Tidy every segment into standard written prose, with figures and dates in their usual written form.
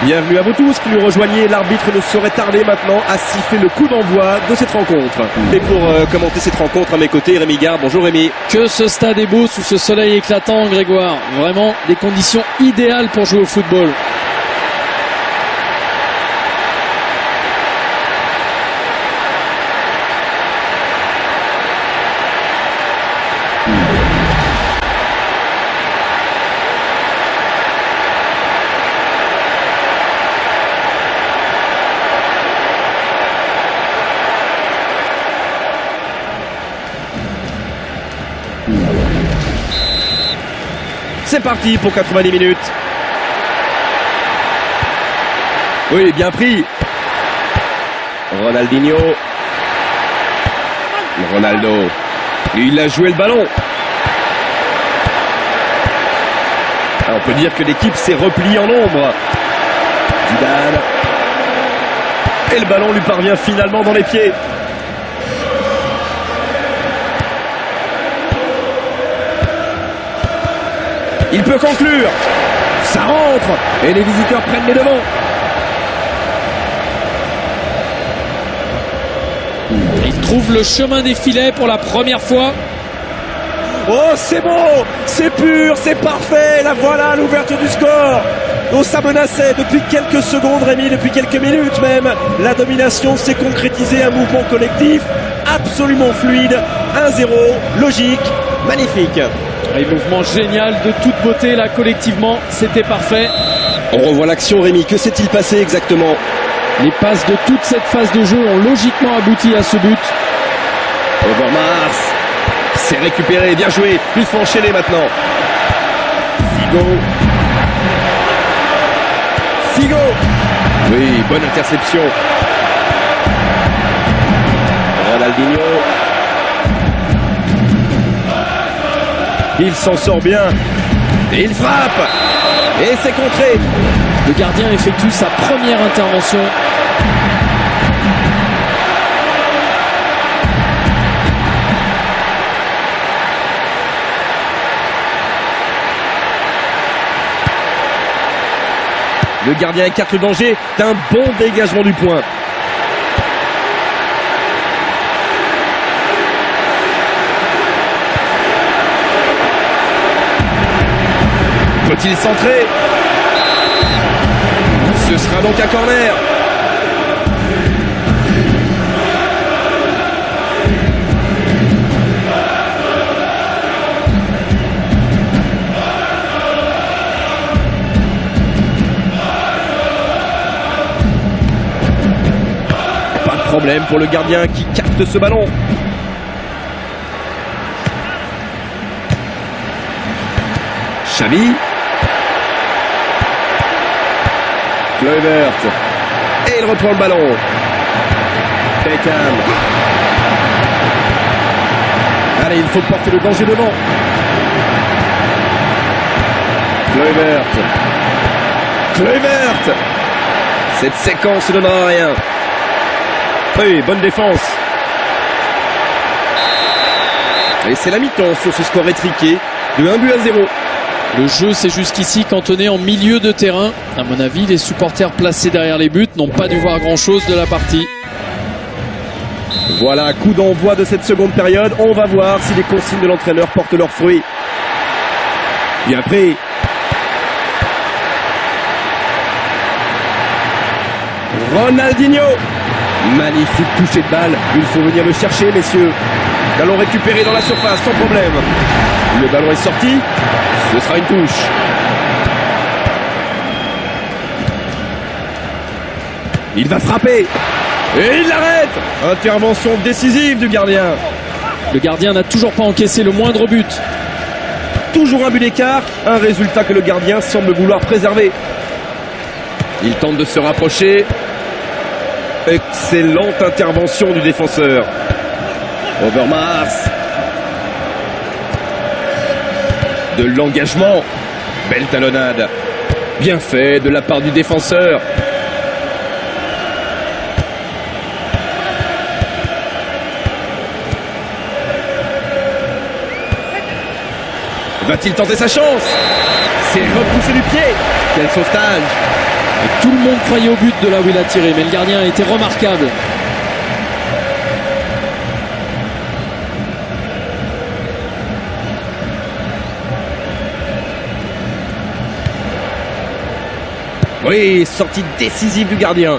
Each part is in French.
Bienvenue à vous tous qui nous rejoignez. L'arbitre ne saurait tarder maintenant à siffler le coup d'envoi de cette rencontre. Et pour commenter cette rencontre à mes côtés, Rémi Gard. Bonjour Rémi. Que ce stade est beau sous ce soleil éclatant, Grégoire. Vraiment des conditions idéales pour jouer au football. C'est parti pour 90 minutes. Oui, bien pris. Ronaldinho. Ronaldo. Il a joué le ballon. On peut dire que l'équipe s'est repliée en ombre. Zidane. Et le ballon lui parvient finalement dans les pieds. Il peut conclure. Ça rentre. Et les visiteurs prennent les devants. Il trouve le chemin des filets pour la première fois. Oh, c'est beau. C'est pur. C'est parfait. La voilà l'ouverture du score. Oh, ça menaçait depuis quelques secondes, Rémi, depuis quelques minutes même. La domination s'est concrétisée. Un mouvement collectif absolument fluide. 1-0. Logique. Magnifique. Un mouvement génial, de toute beauté là, collectivement, c'était parfait. On revoit l'action, Rémi. Que s'est-il passé exactement? Les passes de toute cette phase de jeu ont logiquement abouti à ce but. Overmars. C'est récupéré, bien joué. Il faut enchaîner maintenant. Figo. Oui, bonne interception. Ronaldinho. Il s'en sort bien. Et il frappe. Et c'est contré. Le gardien effectue sa première intervention. Le gardien écarte le danger d'un bon dégagement du point. Faut-il centrer? Ce sera donc un corner. Pas de problème pour le gardien qui capte ce ballon. Xavi. Kluivert. Et il reprend le ballon. Beckham. Allez, il faut porter le danger devant. Kluivert. Kluivert. Cette séquence ne donnera rien. Oui, bonne défense. Et c'est la mi-temps sur ce score étriqué de 1-0. Le jeu s'est jusqu'ici cantonné en milieu de terrain. À mon avis, les supporters placés derrière les buts n'ont pas dû voir grand-chose de la partie. Voilà, coup d'envoi de cette seconde période. On va voir si les consignes de l'entraîneur portent leurs fruits. Bien pris. Ronaldinho. Magnifique toucher de balle. Il faut venir le chercher, messieurs. Ballon récupéré dans la surface, sans problème. Le ballon est sorti. Ce sera une touche. Il va frapper. Et il l'arrête. Intervention décisive du gardien. Le gardien n'a toujours pas encaissé le moindre but. Toujours un but d'écart. Un résultat que le gardien semble vouloir préserver. Il tente de se rapprocher. Excellente intervention du défenseur. Overmars. De l'engagement. Belle talonnade. Bien fait de la part du défenseur. Va-t-il tenter sa chance? C'est repoussé du pied. Quel sauvetage. Et tout le monde croyait au but de là où il a tiré, mais le gardien a été remarquable. Oui, sortie décisive du gardien.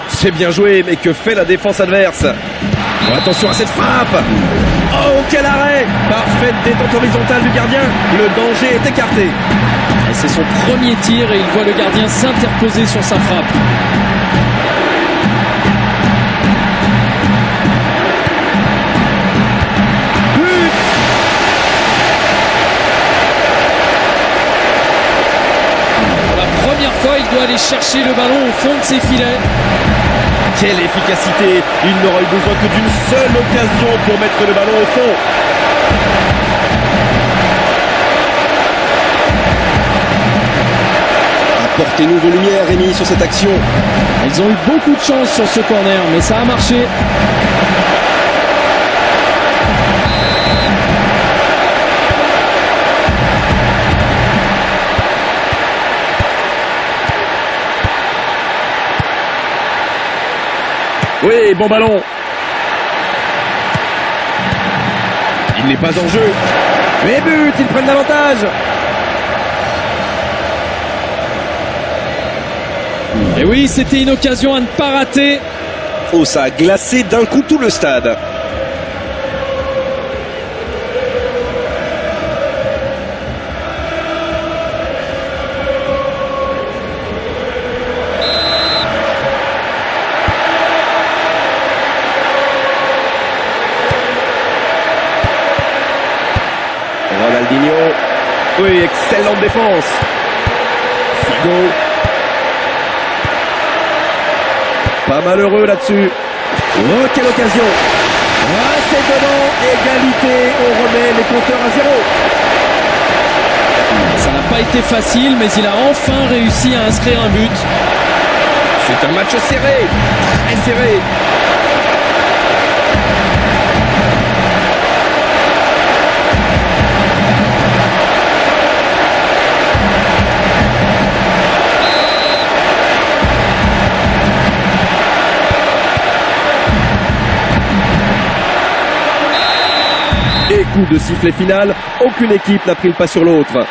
C'est bien joué, mais que fait la défense adverse? Oh, attention à cette frappe. Oh, quel arrêt! Parfaite détente horizontale du gardien. Le danger est écarté. Et c'est son premier tir et il voit le gardien s'interposer sur sa frappe. But! Pour la première fois, il doit aller chercher le ballon au fond de ses filets. Quelle efficacité! Il n'aura eu besoin que d'une seule occasion pour mettre le ballon au fond. Apportez-nous vos lumières, Rémi, sur cette action. Ils ont eu beaucoup de chance sur ce corner, mais ça a marché. Oui, bon ballon. Il n'est pas en jeu. Mais but, ils prennent l'avantage. Et oui, c'était une occasion à ne pas rater. Oh, ça a glacé d'un coup tout le stade. Ronaldinho. Oui, excellente défense. Figo. Pas malheureux là-dessus. Oh, quelle occasion. Ah, c'est dedans. Égalité. On remet les compteurs à 0. Ça n'a pas été facile, mais il a enfin réussi à inscrire un but. C'est un match serré. Très serré. Et coup de sifflet final, aucune équipe n'a pris le pas sur l'autre.